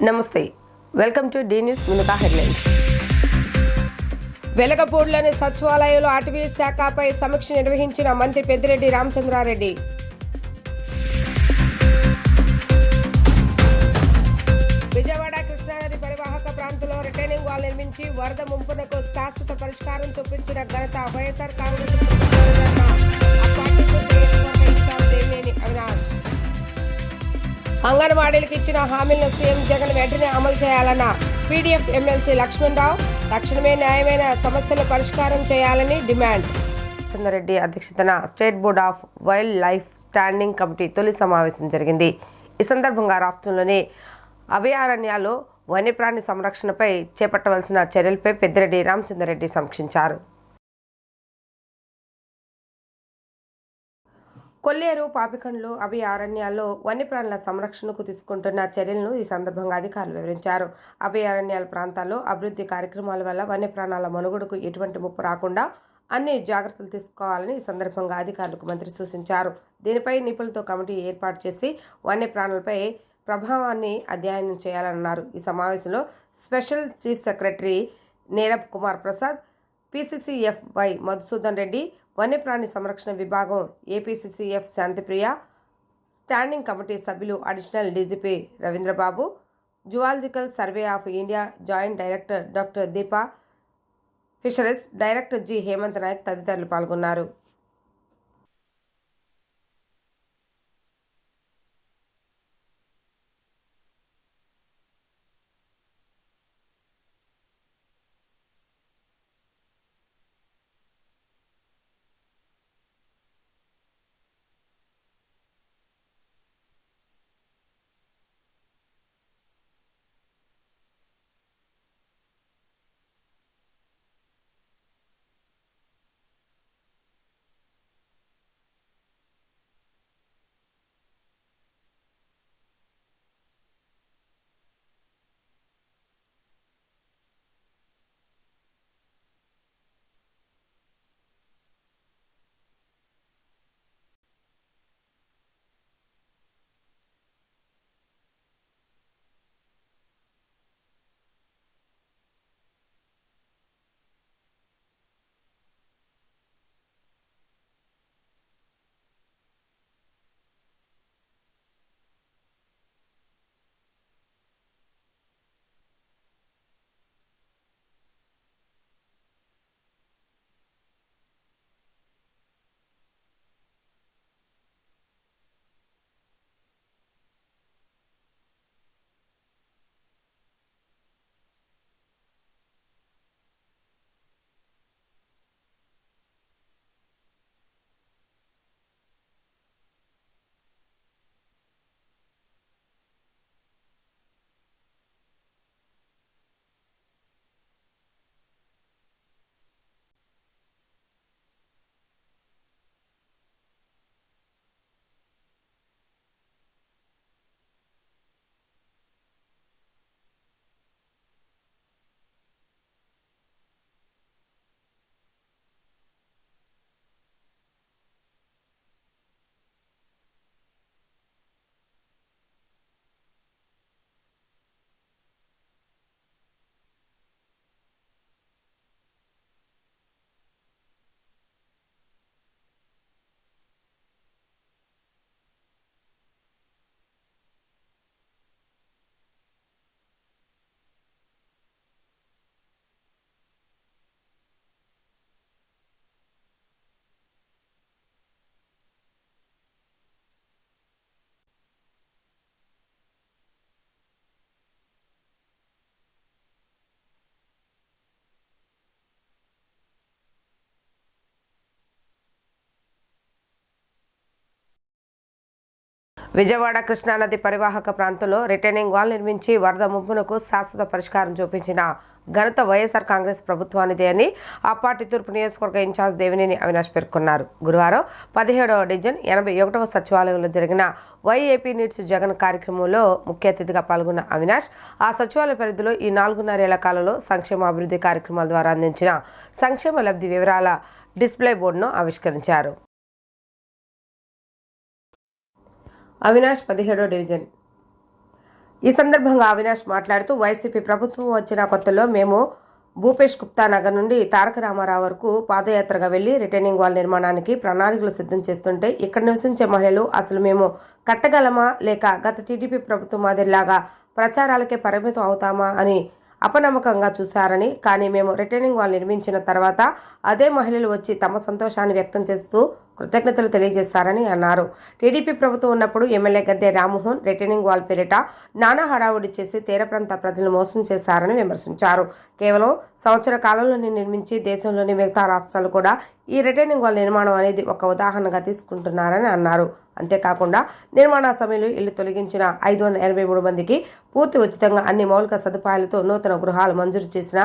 నమస్తే, welcome to D news. ముందుగా headlines. వెలగపూడిలోని సచివాలయంలో అటవీ శాఖపై సమీక్ష నిర్వహించిన మంత్రి పెద్దిరెడ్డి రామచంద్రారెడ్డి. విజయవాడ కృష్ణానది పరివాహక ప్రాంతంలో రిటైనింగ్ వాల్ నిర్మించి వరద ముంపునకు శాశ్వత పరిష్కారం చూపించిన ఘనత వైఎస్ఆర్ కాంగ్రెస్ అవినాష్. అంగన్వాడీలకు ఇచ్చిన హామీలను సీఎం జగన్ వెంటనే అమలు చేయాలన్న పీడీఎఫ్ ఎమ్మెల్సీ లక్ష్మణరావు. తక్షణమే న్యాయమైన సమస్యల పరిష్కారం చేయాలని డిమాండ్. చంద్రారెడ్డి అధ్యక్షతన state board of wild life standing committee తొలి సమావేశం జరిగింది. ఈ సందర్భంగా రాష్ట్రంలోని అభయారణ్యాల్లో వన్యప్రాణి సంరక్షణపై చేపట్టవలసిన చర్యలపై పెద్దిరెడ్డి రామచంద్రారెడ్డి సమీక్షించారు. కొల్లేరు, పాపికండ్లు అభయారణ్యాల్లో వన్యప్రాణుల సంరక్షణకు తీసుకుంటున్న చర్యలను ఈ సందర్భంగా అధికారులు వివరించారు. అభయారణ్యాల ప్రాంతాల్లో అభివృద్ధి కార్యక్రమాల వల్ల వన్యప్రాణాల మనుగడకు ఎటువంటి ముప్పు రాకుండా అన్ని జాగ్రత్తలు తీసుకోవాలని ఈ సందర్భంగా అధికారులకు మంత్రి సూచించారు. దీనిపై నిపుణులతో కమిటీ ఏర్పాటు చేసి వన్యప్రాణులపై ప్రభావాన్ని అధ్యయనం చేయాలన్నారు. ఈ సమావేశంలో special chief secretary Nirab Kumar Prasad, PCCF Y Madhusudan Reddy, వన్యప్రాణి సంరక్షణ విభాగం ఏపీసీసీఎఫ్ శాంతిప్రియ, స్టాండింగ్ కమిటీ సభ్యులు additional DGP Ravindrababu, zoological survey of India joint director doctor Deepa, fisheries director G Hemanth Nayak తదితరులు పాల్గొన్నారు. విజయవాడ కృష్ణానది పరివాహక ప్రాంతంలో రిటైనింగ్ వాల్ నిర్మించి వరద ముంపునకు శాశ్వత పరిష్కారం చూపించిన ఘనత వైఎస్ఆర్ కాంగ్రెస్ ప్రభుత్వానిదే అని ఆ పార్టీ తూర్పు నియోజకవర్గ ఇన్ఛార్జ్ దేవినేని అవినాష్ పేర్కొన్నారు. గురువారం 17వ డివిజన్ 81వ సచివాలయంలో జరిగిన వైఏపీ నీడ్స్ జగన్ కార్యక్రమంలో ముఖ్య అతిథిగా పాల్గొన్న అవినాష్ ఆ సచివాలయ పరిధిలో ఈ 4.5 ఏళ్ల కాలంలో సంక్షేమ అభివృద్ధి కార్యక్రమాల ద్వారా అందించిన సంక్షేమ లబ్ధి వివరాల డిస్ప్లే బోర్డును ఆవిష్కరించారు. అవినాష్ 17వ డివిజన్ ఈ సందర్భంగా అవినాష్ మాట్లాడుతూ వైసీపీ ప్రభుత్వం వచ్చిన కొత్తలో మేము భూపేష్ గుప్తా నగర్ నుండి తారక రామారావు వరకు పాదయాత్రగా వెళ్లి రిటైనింగ్ వాల్ నిర్మాణానికి ప్రణాళికలు సిద్ధం చేస్తుంటే ఇక్కడ నివసించే మహిళలు అసలు మేము కట్టగలమా లేక గత టీడీపీ ప్రభుత్వం మాదిరిలాగా ప్రచారాలకే పరిమితం అవుతామా అని అపనమ్మకంగా చూశారని, కానీ మేము రిటైనింగ్ వాల్ నిర్మించిన తర్వాత అదే మహిళలు వచ్చి తమ సంతోషాన్ని వ్యక్తం చేస్తూ కృతజ్ఞతలు తెలియజేశారని అన్నారు. టీడీపీ ప్రభుత్వం ఉన్నప్పుడు MLA Gadde Rammohan retaining wall పేరిట నానా హడావుడి చేసి తీర ప్రాంత ప్రజలను మోసం చేశారని విమర్శించారు. కేవలం సంవత్సర కాలంలోనే నిర్మించి దేశంలోని మిగతా రాష్ట్రాలు కూడా ఈ రిటైనింగ్ వాల్ నిర్మాణం అనేది ఒక ఉదాహరణగా తీసుకుంటున్నారని అన్నారు. అంతేకాకుండా నిర్మాణ సమయంలో ఇల్లు తొలగించిన 583 మందికి పూర్తి ఉచితంగా అన్ని మౌలిక సదుపాయాలతో నూతన గృహాలు మంజూరు చేసిన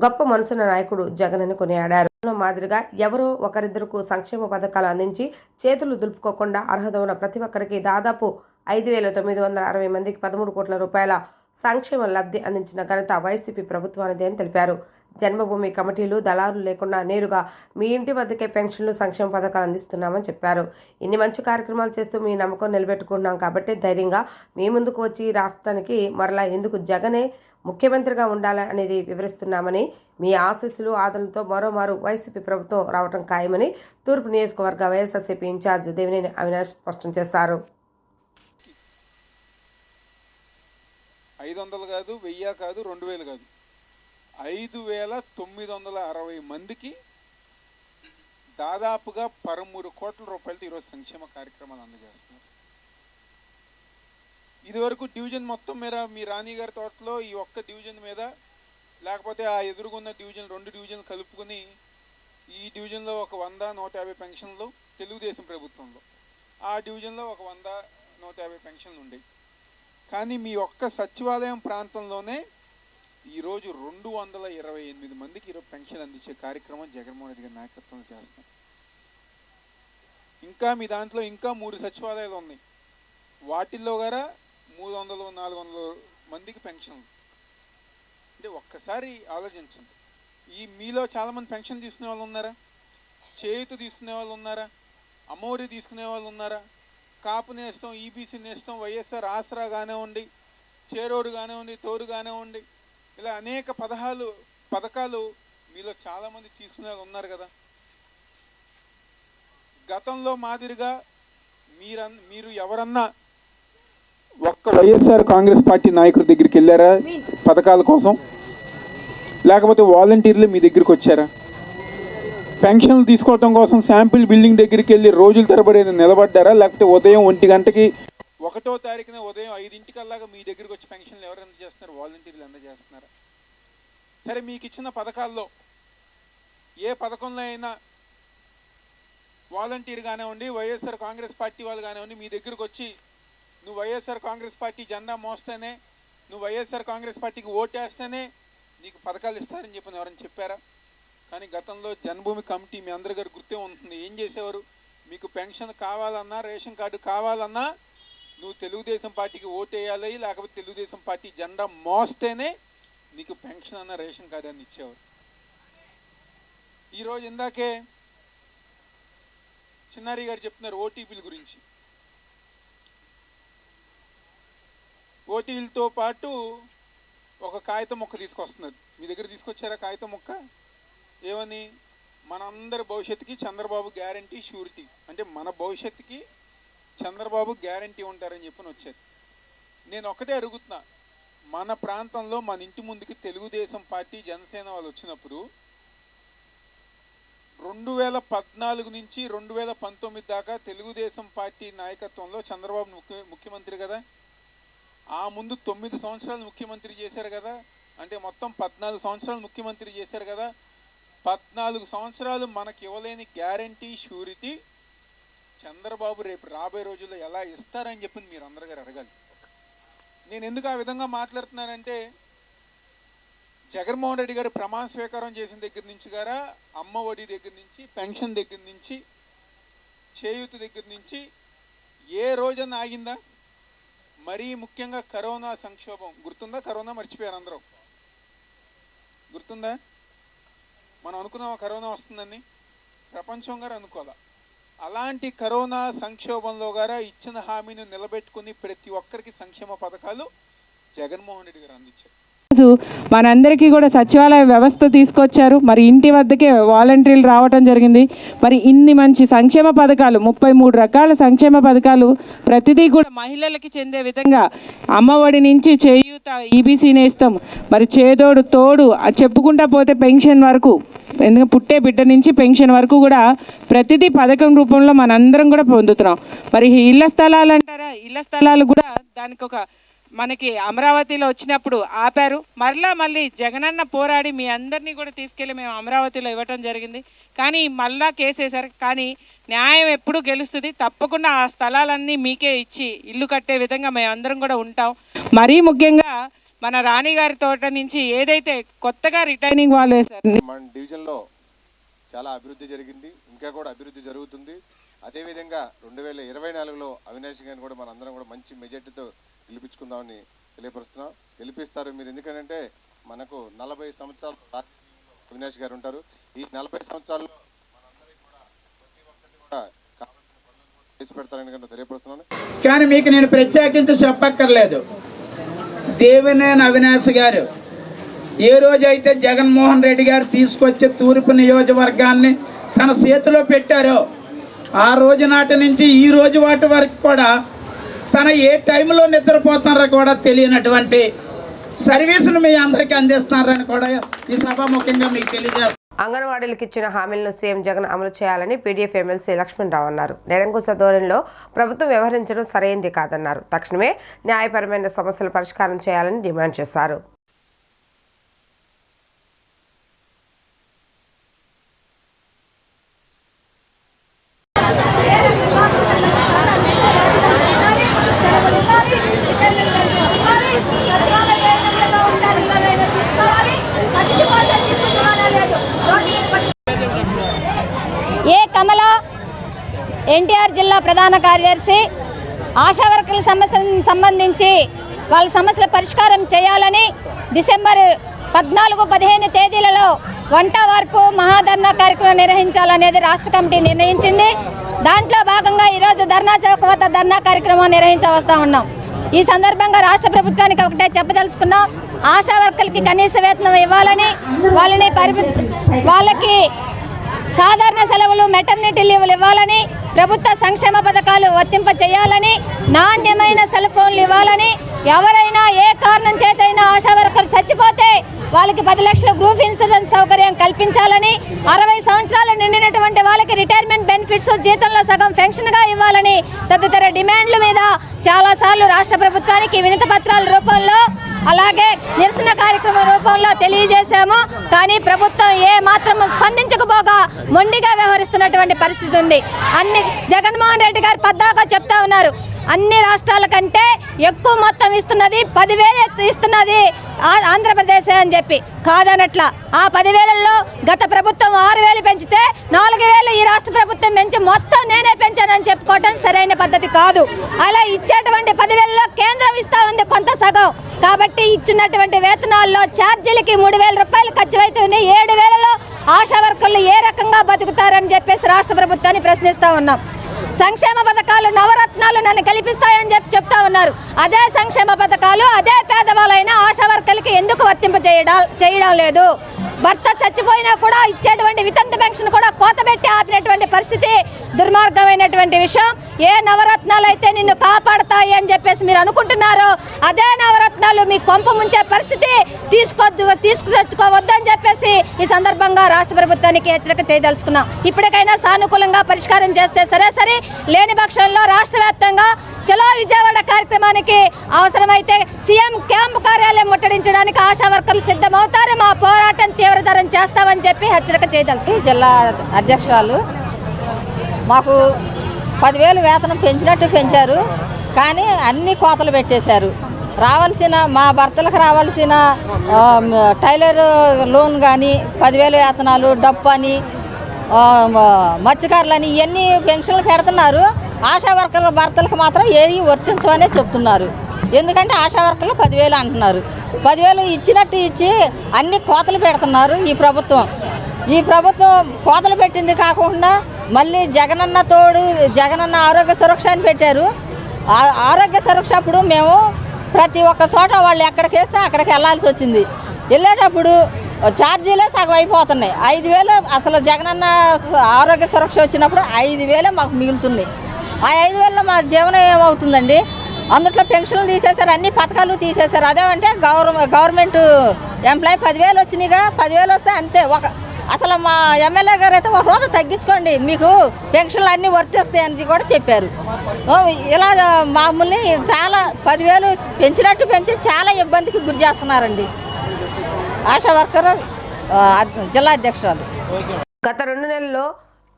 గొప్ప మనసున్న నాయకుడు జగన్ అని కొనియాడారు. మాదిరిగా ఎవరో ఒకరిద్దరుకు సంక్షేమ పథకాలు అందించి చేతులు దులుపుకోకుండా అర్హత ఉన్న ప్రతి ఒక్కరికి దాదాపు 5,960 మందికి 13 కోట్ల రూపాయల సంక్షేమ లబ్ధి అందించిన ఘనత వైసీపీ ప్రభుత్వానిదే అని తెలిపారు. జన్మభూమి కమిటీలు దళారులు లేకుండా నేరుగా మీ ఇంటి వద్దకే పెన్షన్లు సంక్షేమ పథకాలు అందిస్తున్నామని చెప్పారు. ఇన్ని మంచి కార్యక్రమాలు చేస్తూ మీ నమ్మకం నిలబెట్టుకుంటున్నాం కాబట్టి ధైర్యంగా మీ ముందుకు వచ్చి రాష్ట్రానికి మరలా ఎందుకు జగనే ముఖ్యమంత్రిగా ఉండాలి అనేది వివరిస్తున్నామని, మీ ఆశీస్సులు ఆదరణతో మరోమారు వైసీపీ ప్రభుత్వం రావడం ఖాయమని తూర్పు నియోజకవర్గ వైఎస్ఆర్సీపీ ఇన్ఛార్జ్ దేవినేని అవినాష్ స్పష్టం చేశారు. 500 కాదు, 1000 కాదు, 2000 కాదు, 5,960 మందికి దాదాపుగా 13 కోట్ల రూపాయలతో ఈరోజు సంక్షేమ కార్యక్రమాలు అందజేస్తున్నారు. ఇదివరకు డివిజన్ మొత్తం మీద మీ రాణి గారి తోటలో ఈ ఒక్క డివిజన్ మీద, లేకపోతే ఆ ఎదురుగున్న డివిజన్ 2 డివిజన్లు కలుపుకొని ఈ డివిజన్లో ఒక 100-150 పెన్షన్లు తెలుగుదేశం ప్రభుత్వంలో, ఆ డివిజన్లో ఒక 100-150 పెన్షన్లు ఉండేవి. కానీ మీ ఒక్క సచివాలయం ప్రాంతంలోనే ఈరోజు 228 మందికి ఈరోజు పెన్షన్ అందించే కార్యక్రమం జగన్మోహన్ రెడ్డి గారి నాయకత్వంలో చేస్తాం. ఇంకా మీ దాంట్లో ఇంకా 3 సచివాలయాలు ఉన్నాయి, వాటిల్లో గారా 300-400 మందికి పెన్షన్లు. అంటే ఒక్కసారి ఆలోచించండి, ఈ మీలో చాలామంది పెన్షన్ తీసుకునే వాళ్ళు ఉన్నారా, చేయూత తీసుకునే వాళ్ళు ఉన్నారా, అమ్మఒడి తీసుకునే వాళ్ళు ఉన్నారా, కాపు నేస్తం, ఈబీసీ నేస్తం, వైఎస్ఆర్ ఆసరా కానివ్వండి, చేరోడు కానివ్వండి, తోడు కానివ్వండి, ఇలా అనేక పథకాలు మీలో చాలామంది తీసుకునే ఉన్నారు కదా. గతంలో మాదిరిగా మీరు ఎవరన్నా ఒక్క వైఎస్ఆర్ కాంగ్రెస్ పార్టీ నాయకుడి దగ్గరికి వెళ్ళారా పథకాల కోసం? లేకపోతే వాలంటీర్లు మీ దగ్గరికి వచ్చారా? పెన్షన్లు తీసుకోవడం కోసం శాంపిల్ బిల్డింగ్ దగ్గరికి వెళ్ళి రోజుల తరబడి నిలబడ్డారా? లేకపోతే ఉదయం 1 గంటకి 1వ తారీఖున ఉదయం 5 మీ దగ్గరికి వచ్చి పెన్షన్లు ఎవరు అందజేస్తున్నారు? వాలంటీర్లు అందజేస్తున్నారా? సరే, మీకు ఇచ్చిన పథకాల్లో ఏ పథకంలో అయినా వాలంటీర్ కానివ్వండి, వైఎస్ఆర్ కాంగ్రెస్ పార్టీ వాళ్ళు కానివ్వండి మీ దగ్గరకు వచ్చి నువ్వు వైఎస్ఆర్ కాంగ్రెస్ పార్టీ జెండా మోస్తేనే, నువ్వు వైఎస్ఆర్ కాంగ్రెస్ పార్టీకి ఓటేస్తేనే నీకు పథకాలు ఇస్తారని చెప్పని ఎవరైనా చెప్పారా? కానీ గతంలో జన్మభూమి కమిటీ మీ అందరి గారు గుర్తే ఉంటుంది, ఏం చేసేవారు? మీకు పెన్షన్ కావాలన్నా, రేషన్ కార్డు కావాలన్నా నువ్వు తెలుగుదేశం పార్టీకి ఓటేయాలి, లేకపోతే తెలుగుదేశం పార్టీ జెండా మోస్తేనే నీకు పెన్షన్ అన్న, రేషన్ కార్డు అని ఇచ్చేవారు. ఈరోజు ఇందాకే చిన్నారి గారు చెప్తున్నారు ఓటీపీల గురించి. ఓటీపీలతో పాటు ఒక కాగితం మొక్క తీసుకొస్తున్నారు. మీ దగ్గర తీసుకొచ్చారా కాగితం మొక్క? ఏమని? మనందరి భవిష్యత్తుకి చంద్రబాబు గ్యారంటీ షూరిటీ, అంటే మన భవిష్యత్తుకి చంద్రబాబు గ్యారంటీ ఉంటారని చెప్పని వచ్చారు. నేను ఒకటే అడుగుతున్నా, మన ప్రాంతంలో మన ఇంటి ముందుకి తెలుగుదేశం పార్టీ జనసేన వాళ్ళు వచ్చినప్పుడు 2014 నుంచి 2019 దాకా తెలుగుదేశం పార్టీ నాయకత్వంలో చంద్రబాబు ముఖ్యమంత్రి కదా, ఆ ముందు 9 సంవత్సరాలు ముఖ్యమంత్రి చేశారు కదా, అంటే మొత్తం 14 సంవత్సరాలు ముఖ్యమంత్రి చేశారు కదా. 14 సంవత్సరాలు మనకి ఇవ్వలేని గ్యారంటీ షూరిటీ చంద్రబాబు రేపు రాబోయే రోజుల్లో ఎలా ఇస్తారని చెప్పి మీరు అందరి గారు అడగాలి. నేను ఎందుకు ఆ విధంగా మాట్లాడుతున్నానంటే, జగన్మోహన్ రెడ్డి గారు ప్రమాణ స్వీకారం చేసిన దగ్గర నుంచి గారా, అమ్మ ఒడి దగ్గర నుంచి, పెన్షన్ దగ్గర నుంచి, చేయూత దగ్గర నుంచి ఏ రోజన్నా ఆగిందా? మరీ ముఖ్యంగా కరోనా సంక్షోభం గుర్తుందా? కరోనా మర్చిపోయారు అందరూ, గుర్తుందా? మనం అనుకున్నాం కరోనా వస్తుందని, ప్రపంచం గారు అనుకోవాలా. అలాంటి కరోనా సంక్షోభంలో గారా ఇచ్చిన హామీని నిలబెట్టుకుని ప్రతి ఒక్కరికి సంక్షేమ పథకాలు జగన్మోహన్ రెడ్డి గారు అందించారు. మనందరికీ కూడా సచివాలయ వ్యవస్థ తీసుకొచ్చారు. మరి ఇంటి వద్దకే వాలంటీర్లు రావటం జరిగింది. మరి ఇన్ని మంచి సంక్షేమ పథకాలు 33 రకాల సంక్షేమ పథకాలు ప్రతిదీ కూడా మహిళలకి చెందే విధంగా అమ్మఒడి నుంచి చేయూత, ఈబీసీ నేస్తం, మరి చేదోడు తోడు చెప్పుకుంటా పోతే పెన్షన్ వరకు, ఎందుకంటే పుట్టే బిడ్డ నుంచి పెన్షన్ వరకు కూడా ప్రతిదీ పథకం రూపంలో మనందరం కూడా పొందుతున్నాం. మరి ఇళ్ల స్థలాలు అంటారా, ఇళ్ల స్థలాలు కూడా దానికి ఒక మనకి అమరావతిలో వచ్చినప్పుడు ఆపారు. మళ్ళీ జగనన్న పోరాడి మీ అందరినీ కూడా తీసుకెళ్ళి మేము అమరావతిలో ఇవ్వటం జరిగింది. కానీ మళ్ళా కేసేశారు. కానీ న్యాయం ఎప్పుడు గెలుస్తుంది. తప్పకుండా ఆ స్థలాలన్నీ మీకే ఇచ్చి ఇల్లు కట్టే విధంగా మేమందరం కూడా ఉంటాం. మరీ ముఖ్యంగా మన రాణిగారి తోట నుంచి ఏదైతే కొత్తగా రిటైనింగ్ వాళ్ళు వేశారు, మన డివిజన్లో చాలా అభివృద్ధి జరిగింది, ఇంకా కూడా అభివృద్ధి జరుగుతుంది. అదేవిధంగా 2024లో అవినాష్ గారిని కూడా మనందరం కూడా మంచి మెజార్టీతో గెలిపించుకుందామని తెలియపరుస్తున్నాం. గెలిపిస్తారు మీరు, ఎందుకంటే మనకు 40 సంవత్సరాలు అవినాష్ గారు ఉంటారు. ఈ 40 సంవత్సరాల్లో మనందరికీ కూడా ప్రతి ఒక్కటి కూడా కావాల్సిన పనులను చేసి పెడతారని తెలియపరుస్తున్నాను. కానీ మీకు నేను ప్రత్యేకించి చెప్పక్కర్లేదు. దేవినేని అవినాష్ గారు ఏ రోజైతే జగన్మోహన్ రెడ్డి గారు తీసుకొచ్చి తూర్పు నియోజకవర్గాన్ని తన చేతిలో పెట్టారో ఆ రోజు నాటి నుంచి ఈ రోజు వాటి వరకు కూడా తన ఏ టైంలో నిద్రపోతున్నారో కూడా తెలియనటువంటి సర్వీసును మీ అందరికీ అందిస్తున్నారని కూడా ఈ సభాముఖంగా మీకు తెలియజేస్తారు. అంగన్వాడీలకు ఇచ్చిన హామీలను సీఎం జగన్ అమలు చేయాలని పీడీఎఫ్ ఎమ్మెల్సీ లక్ష్మణరావు అన్నారు. నిరంకుశ ధోరణిలో ప్రభుత్వం వ్యవహరించడం సరైంది కాదన్నారు. తక్షణమే న్యాయపరమైన సమస్యల పరిష్కారం చేయాలని డిమాండ్ చేశారు. ఎన్టీఆర్ జిల్లా ప్రధాన కార్యదర్శి ఆశా వర్కర్ల సమస్యలకు సంబంధించి వాళ్ళ సమస్యల పరిష్కారం చేయాలని డిసెంబర్ 14-15 తేదీలలో వంట వార్పు మహాధర్నా కార్యక్రమం నిర్వహించాలనేది రాష్ట్ర కమిటీ నిర్ణయించింది. దాంట్లో భాగంగా ఈరోజు ధర్నా చౌక్ వద్ద ధర్నా కార్యక్రమం నిర్వహించవస్తా ఉన్నాం. ఈ సందర్భంగా రాష్ట్ర ప్రభుత్వానికి ఒకటే చెప్పదలుచుకున్నాం. ఆశా వర్కర్లకి కనీస వేతనం ఇవ్వాలని, వాళ్ళకి సాధారణ సెలవులు, మెటర్నిటీ లీవులు ఇవ్వాలని, ప్రభుత్వ సంక్షేమ పథకాలు వర్తింప చేయాలని, నాణ్యమైన సెల్ ఫోన్లు ఇవ్వాలని, ఎవరైనా ఏ కారణం చేతైనా ఆశా వర్కర్ చచ్చిపోతే వాళ్ళకి 10 లక్షల గ్రూప్ ఇన్సూరెన్స్ సౌకర్యం కల్పించాలని, 60 సంవత్సరాలు నిండినటువంటి వాళ్ళకి రిటైర్మెంట్ బెనిఫిట్స్ జీతంలో సగం పెన్షన్గా ఇవ్వాలని తదితర డిమాండ్ల మీద చాలాసార్లు రాష్ట్ర ప్రభుత్వానికి వినతి పత్రాల రూపంలో, అలాగే నిరసన కార్యక్రమం రూపంలో తెలియజేశాము. కానీ ప్రభుత్వం ఏ మాత్రము స్పందించకపోగా మొండిగా వ్యవహరిస్తున్నటువంటి పరిస్థితి ఉంది. జగన్మోహన్ రెడ్డి గారు పద్దాకా చెప్తా ఉన్నారు, అన్ని రాష్ట్రాల కంటే ఎక్కువ మొత్తం ఇస్తున్నది 10,000 ఇస్తున్నది ఆంధ్రప్రదేశ్ అని చెప్పి. కాదనట్ల ఆ 10,000లో గత ప్రభుత్వం 6,000 పెంచితే 4,000 ఈ రాష్ట్ర ప్రభుత్వం పెంచి మొత్తం నేనే పెంచానని చెప్పుకోవటం సరైన పద్ధతి కాదు. అలా ఇచ్చేటువంటి 10,000లో కేంద్రం ఇస్తా ఉంది కొంత సగం. కాబట్టి ఇచ్చినటువంటి వేతనాల్లో ఛార్జీలకి 3,000 రూపాయలు ఖర్చు అవుతుంది. 7,000లో ఆశా వర్కర్లు ఏ రకంగా బతుకుతారని చెప్పేసి రాష్ట్ర ప్రభుత్వాన్ని ప్రశ్నిస్తూ ఉన్నాం. సంక్షేమ పథకాలు నవరత్నాలు నన్ను కల్పిస్తాయని చెప్తా ఉన్నారు. అదే సంక్షేమ పథకాలు అదే పేదవాళ్ళైన ఆశా వర్కర్లకి ఎందుకు వర్తింప చేయడం లేదు? భర్త చచ్చిపోయినా కూడా ఇచ్చేటువంటి వితంతు పెన్షన్ కూడా కోత పెట్టి ఆపినటువంటి పరిస్థితి దుర్మార్గమైనటువంటి విషయం. ఏ నవరత్నాలు అయితే నిన్ను కాపాడతాయి అని చెప్పేసి మీరు అనుకుంటున్నారో అదే నవరత్నాలు మీ కొంప ముంచే పరిస్థితి తీసుకుతెచ్చుకోవద్దని చెప్పేసి ఈ సందర్భంగా రాష్ట్ర ప్రభుత్వానికి హెచ్చరిక చేయదలుచుకున్నాం. ఇప్పటికైనా సానుకూలంగా పరిష్కారం చేస్తే సరే, లేని పక్షంలో రాష్ట్ర వ్యాప్తంగా చలో విజయవాడ కార్యక్రమానికి అవసరమైతే సీఎం క్యాంపు కార్యాలయం ముట్టడించడానికి ఆశా వర్కర్లు సిద్ధమవుతారు. మా పోరాటం తీవ్రతరం చేస్తామని చెప్పి హెచ్చరిక చేయదలుచు. జిల్లా అధ్యక్షురాలు, మాకు 10,000 వేతనం పెంచినట్టు పెంచారు, కానీ అన్ని కోతలు పెట్టేశారు. మా భర్తలకు రావాల్సిన టైలర్ లోన్ కానీ 10,000 వేతనాలు, డప్పు అని, మత్స్యకారులని ఇవన్నీ పెన్షన్లు పెడుతున్నారు. ఆశా వర్కర్ల భర్తలకు మాత్రం ఏది వర్తించమనే చెప్తున్నారు. ఎందుకంటే ఆశా వర్కర్లు 10,000 అంటున్నారు. 10,000 ఇచ్చినట్టు ఇచ్చి అన్ని కోతలు పెడుతున్నారు ఈ ప్రభుత్వం. కోతలు పెట్టింది కాకుండా మళ్ళీ జగనన్న ఆరోగ్య సురక్ష అని పెట్టారు. ఆరోగ్య సురక్ష అప్పుడు మేము ప్రతి ఒక్క చోట వాళ్ళు ఎక్కడికి వేస్తే అక్కడికి వెళ్ళాల్సి వచ్చింది. వెళ్ళేటప్పుడు ఛార్జీలే సగం అయిపోతున్నాయి. 5,000 అసలు జగనన్న ఆరోగ్య సురక్ష వచ్చినప్పుడు 5,000 మాకు మిగులుతున్నాయి. ఆ 5,000లో మా జీవనం ఏమవుతుందండి? అందుట్లో పెన్షన్లు తీసేశారు, అన్ని పథకాలు తీసేశారు. అదేమంటే గవర్నమెంట్ ఎంప్లాయీ 10,000 వచ్చినాయిగా, 10,000 వస్తే అంతే. అసలు మా ఎమ్మెల్యే గారు అయితే ₹1 తగ్గించుకోండి, మీకు పెన్షన్లు అన్నీ వర్తిస్తాయి అని కూడా చెప్పారు. ఇలా మామూలు చాలా 10,000 పెంచినట్టు పెంచి చాలా ఇబ్బందికి గురి చేస్తున్నారండి ఆశా వర్కర్ జిల్లా అధ్యక్షురాలు. గత 2 నెలల్లో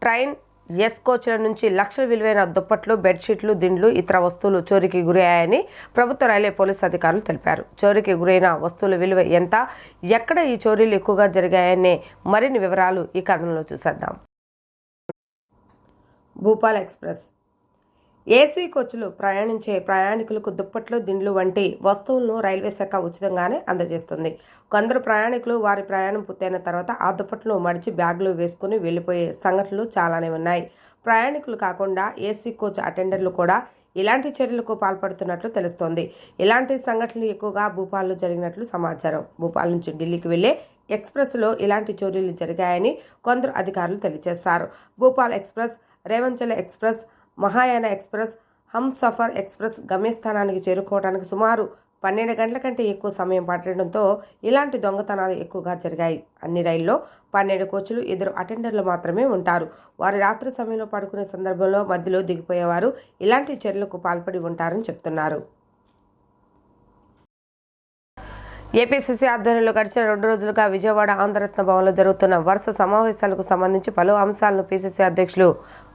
ట్రైన్ ఎస్ కోచ్ల నుంచి లక్షల విలువైన దుప్పట్లు, బెడ్షీట్లు, దిండ్లు, ఇతర వస్తువులు చోరీకి గురయ్యాయని ప్రభుత్వ రైల్వే పోలీసు అధికారులు తెలిపారు. చోరీకి గురైన వస్తువుల విలువ ఎంత, ఎక్కడ ఈ చోరీలు ఎక్కువగా జరిగాయనే మరిన్ని వివరాలు ఈ కథనంలో చూసేద్దాం. భూపాల్ ఎక్స్ప్రెస్ ఏసీ కోచ్లు ప్రయాణించే ప్రయాణికులకు దుప్పట్లు, దిండ్లు వంటి వస్తువులను రైల్వే శాఖ ఉచితంగానే అందజేస్తుంది. కొందరు ప్రయాణికులు వారి ప్రయాణం పూర్తయిన తర్వాత ఆ దుప్పట్లు మడిచి బ్యాగులు వేసుకుని వెళ్ళిపోయే సంఘటనలు చాలానే ఉన్నాయి. ప్రయాణికులు కాకుండా ఏసీ కోచ్ అటెండర్లు కూడా ఇలాంటి చర్యలకు పాల్పడుతున్నట్లు తెలుస్తోంది. ఇలాంటి సంఘటనలు ఎక్కువగా భూపాల్లో జరిగినట్లు సమాచారం. భూపాల్ నుంచి ఢిల్లీకి వెళ్లే ఎక్స్ప్రెస్లో ఇలాంటి చోరీలు జరిగాయని కొందరు అధికారులు తెలియజేశారు. Bhopal express, Revanchal express, Mahayana express, Humsafar express గమ్యస్థానానికి చేరుకోవడానికి సుమారు 12 గంటల కంటే ఎక్కువ సమయం పట్టడంతో ఇలాంటి దొంగతనాలు ఎక్కువగా జరిగాయి. అన్ని రైల్లో 12 కోచ్లు, 2 అటెండర్లు మాత్రమే ఉంటారు. వారు రాత్రి సమయంలో పడుకునే సందర్భంలో మధ్యలో దిగిపోయేవారు ఇలాంటి చర్యలకు పాల్పడి ఉంటారని చెప్తున్నారు. ఏపీసీసీ ఆధ్వర్యంలో గడిచిన 2 రోజులుగా విజయవాడ ఆంధ్రరత్న భవన్లో జరుగుతున్న వరుస సమావేశాలకు సంబంధించి పలు అంశాలను పీసీసీ అధ్యక్షులు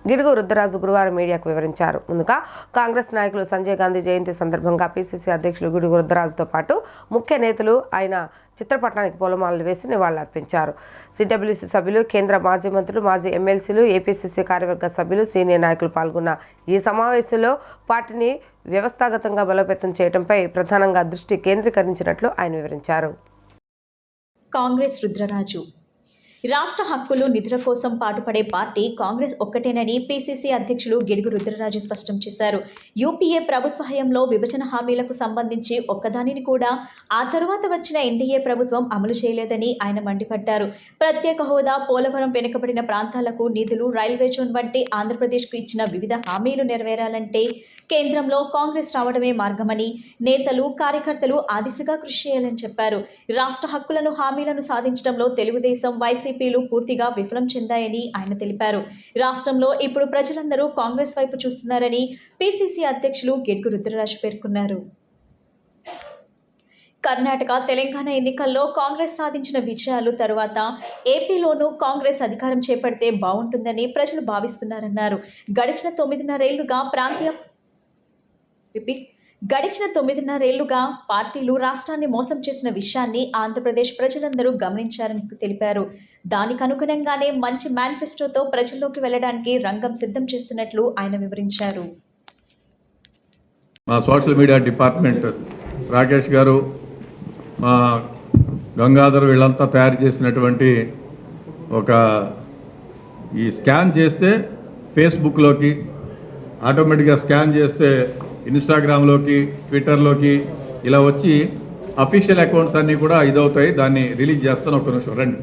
గిడుగు రుద్రరాజు గురువారం మీడియాకు వివరించారు. ముందుగా కాంగ్రెస్ నాయకులు సంజయ్ గాంధీ జయంతి సందర్భంగా పీసీసీ అధ్యక్షులు గిడుగు రుద్రరాజుతో పాటు ముఖ్య నేతలు ఆయన చిత్రపటానికి పూలమాలలు వేసి నివాళులర్పించారు. సిడబ్ల్యూసీ సభ్యులు, కేంద్ర మాజీ మంత్రులు, మాజీ ఎమ్మెల్సీలు, ఏపీసీసీ కార్యవర్గ సభ్యులు, సీనియర్ నాయకులు పాల్గొన్న ఈ సమావేశంలో పార్టీని వ్యవస్థాగతంగా బలోపేతం చేయడంపై ప్రధానంగా దృష్టి కేంద్రీకరించినట్లు ఆయన వివరించారు. కాంగ్రెస్ రుద్రరాజు రాష్ట్ర హక్కులు, నిధుల కోసం పాటుపడే పార్టీ కాంగ్రెస్ ఒక్కటేనని పీసీసీ అధ్యక్షులు గిడుగు రుద్రరాజు స్పష్టం చేశారు. యూపీఏ ప్రభుత్వ హయాంలో విభజన హామీలకు సంబంధించి ఒక్కదానిని కూడా ఆ తరువాత వచ్చిన ఎన్డీఏ ప్రభుత్వం అమలు చేయలేదని ఆయన మండిపడ్డారు. ప్రత్యేక హోదా, పోలవరం, వెనుకబడిన ప్రాంతాలకు నిధులు, రైల్వే జోన్ వంటి ఆంధ్రప్రదేశ్కు ఇచ్చిన వివిధ హామీలు నెరవేరాలంటే కేంద్రంలో కాంగ్రెస్ రావడమే మార్గమని నేతలు, కార్యకర్తలు ఆ దిశగా కృషి చేయాలని చెప్పారు. రాష్ట్ర హక్కులను, హామీలను సాధించడంలో తెలుగుదేశం, వైసీపీలు పూర్తిగా విఫలం చెందాయని ఆయన తెలిపారు. రాష్ట్రంలో ఇప్పుడు ప్రజలందరూ కాంగ్రెస్ వైపు చూస్తున్నారని పీసీసీ అధ్యక్షులు గిడుగు రుద్రరాజు పేర్కొన్నారు. కర్ణాటక, తెలంగాణ ఎన్నికల్లో కాంగ్రెస్ సాధించిన విజయాలు తరువాత ఏపీలోనూ కాంగ్రెస్ అధికారం చేపడితే బాగుంటుందని ప్రజలు భావిస్తున్నారన్నారు. గడిచిన 9.5 ఏళ్లుగా పార్టీలు రాష్ట్రాన్ని మోసం చేసిన విషయాన్ని ఆంధ్రప్రదేశ్ ప్రజలందరూ గమనించారని తెలిపారు. దానికి అనుగుణంగానే మంచి మేనిఫెస్టోతో ప్రజల్లోకి వెళ్లడానికి రంగం సిద్ధం చేస్తున్నట్లు ఆయన వివరించారు. మా సోషల్ మీడియా డిపార్ట్మెంట్ రాకేష్ గారు, మా గంగాధర్ వీళ్ళంతా తయారు చేసినటువంటి ఒక ఈ స్కాన్ చేస్తే ఫేస్బుక్లోకి, ఆటోమేటిక్గా స్కాన్ చేస్తే ఇన్స్టాగ్రామ్లోకి, ట్విట్టర్లోకి ఇలా వచ్చి అఫీషియల్ అకౌంట్స్ అన్నీ కూడా ఇదవుతాయి. దాన్ని రిలీజ్ చేస్తాను, ఒక నిమిషం రండి.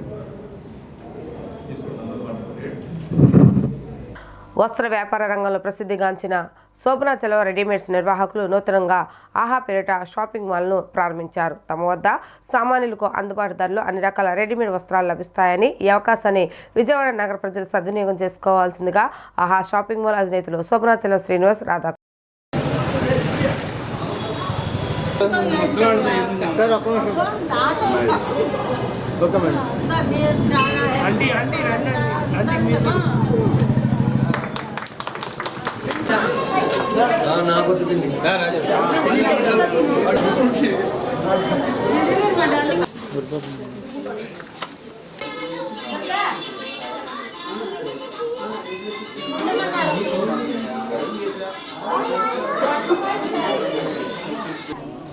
వస్త్ర వ్యాపార రంగంలో ప్రసిద్ధిగాంచిన శోభనాచలం రెడీమేడ్స్ నిర్వాహకులు నూతనంగా ఆహా పేరిట షాపింగ్ మాల్ను ప్రారంభించారు. తమ వద్ద సామాన్యులకు అందుబాటు ధరలో అన్ని రకాల రెడీమేడ్ వస్త్రాలు లభిస్తాయని, ఈ అవకాశాన్ని విజయవాడ నగర ప్రజలు సద్వినియోగం చేసుకోవాల్సిందిగా ఆహా షాపింగ్ మాల్ అధినేతలు శోభనాచలం శ్రీనివాస్, రాధా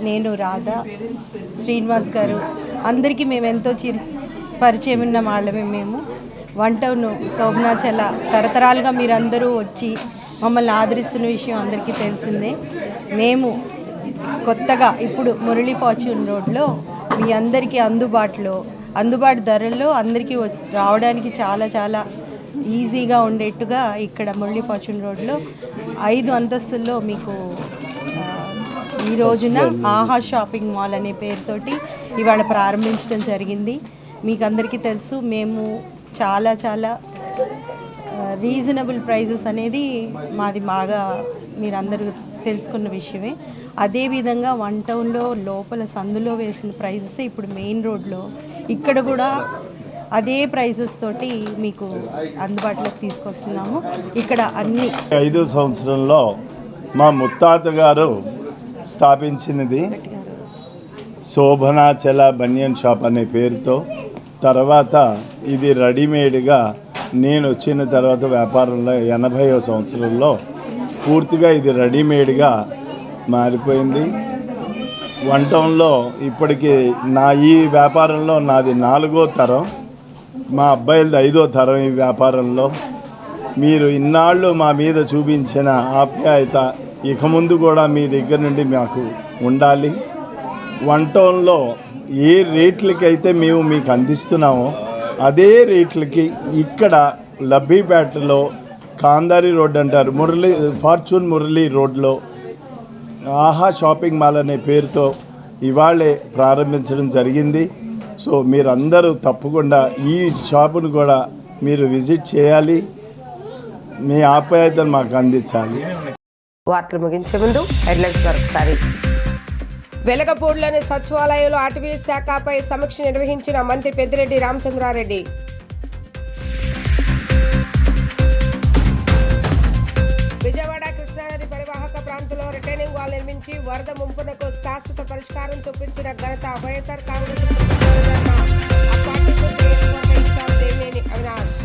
నేను, రాధా, శ్రీనివాస్ గారు అందరికీ మేము ఎంతో పరిచయం ఉన్న వాళ్ళమే. మేము 1 టౌన్ శోభనాచల తరతరాలుగా మీరందరూ వచ్చి మమ్మల్ని ఆదరిస్తున్న విషయం అందరికీ తెలిసిందే. మేము కొత్తగా ఇప్పుడు మురళీ ఫార్చ్యూన్ రోడ్లో మీ అందరికీ అందుబాటు ధరల్లో అందరికీ రావడానికి చాలా చాలా ఈజీగా ఉండేట్టుగా ఇక్కడ మురళీ ఫార్చ్యూన్ రోడ్లో 5 అంతస్తుల్లో మీకు ఈ రోజున ఆహా షాపింగ్ మాల్ అనే పేరుతోటి ఇవాళ ప్రారంభించడం జరిగింది. మీకు అందరికీ తెలుసు, మేము చాలా చాలా రీజనబుల్ ప్రైజెస్ అనేది మాది బాగా మీరందరూ తెలుసుకున్న విషయమే. అదేవిధంగా 1 టౌన్లో లోపల సందులో వేసిన ప్రైజెస్ ఇప్పుడు మెయిన్ రోడ్లో ఇక్కడ కూడా అదే ప్రైజెస్ తోటి మీకు అందుబాటులోకి తీసుకొస్తున్నాము. ఇక్కడ అన్ని 5 సంవత్సరంలో మా ముత్తాత గారు స్థాపించినది శోభనాచల బనియన్ షాప్ అనే పేరుతో. తర్వాత ఇది రెడీమేడ్గా నేను వచ్చిన తర్వాత వ్యాపారంలో 80వ సంవత్సరంలో పూర్తిగా ఇది రెడీమేడ్గా మారిపోయింది. 1 టౌన్లో ఇప్పటికీ ఈ వ్యాపారంలో నాది 4వ తరం, మా అబ్బాయిలది 5వ తరం ఈ వ్యాపారంలో. మీరు ఇన్నాళ్ళు మా మీద చూపించిన ఆప్యాయత ఇక ముందు కూడా మీ దగ్గర నుండి మాకు ఉండాలి. 1 టౌన్లో ఏ రేట్లకైతే మేము మీకు అందిస్తున్నామో అదే రేట్లకి ఇక్కడ లబ్బీపేటలో కాందారి రోడ్ అంటారు, ఫార్చ్యూన్ మురళీ రోడ్లో ఆహా షాపింగ్ మాల్ అనే పేరుతో ఇవాళే ప్రారంభించడం జరిగింది. సో మీరందరూ తప్పకుండా ఈ షాపును కూడా మీరు విజిట్ చేయాలి, మీ ఆప్యాయతను మాకు అందించాలి. వార్తలు ముగించే ముందు హెడ్లైన్స్ మరొకసారి. వెలగపూడిలోని సచివాలయంలో అటవీ శాఖపై సమీక్ష నిర్వహించిన మంత్రి పెద్దిరెడ్డి రామచంద్రారెడ్డి. విజయవాడ కృష్ణానది పరివాహక ప్రాంతంలో రిటైనింగ్ వాల్ నిర్మించి వరద ముంపునకు శాశ్వత పరిష్కారం చూపించిన ఘనత వైఎస్ఆర్ కాంగ్రెస్ అవినాష్.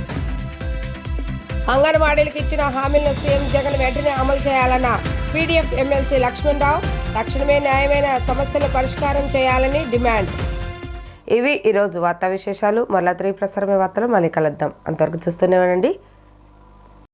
అంగన్వాడీలకు ఇచ్చిన హామీలను సీఎం జగన్ వెంటనే అమలు చేయాలన్న పీడీఎఫ్ ఎమ్మెల్సీ లక్ష్మణరావు. తక్షణమే న్యాయమైన సమస్యలు పరిష్కారం చేయాలని డిమాండ్. ఇవి ఈరోజు వార్తా విశేషాలు. మరలా 3 ప్రసారమే వార్తలు మళ్ళీ కలుద్దాం. అంతవరకు చూస్తూనే ఉండండి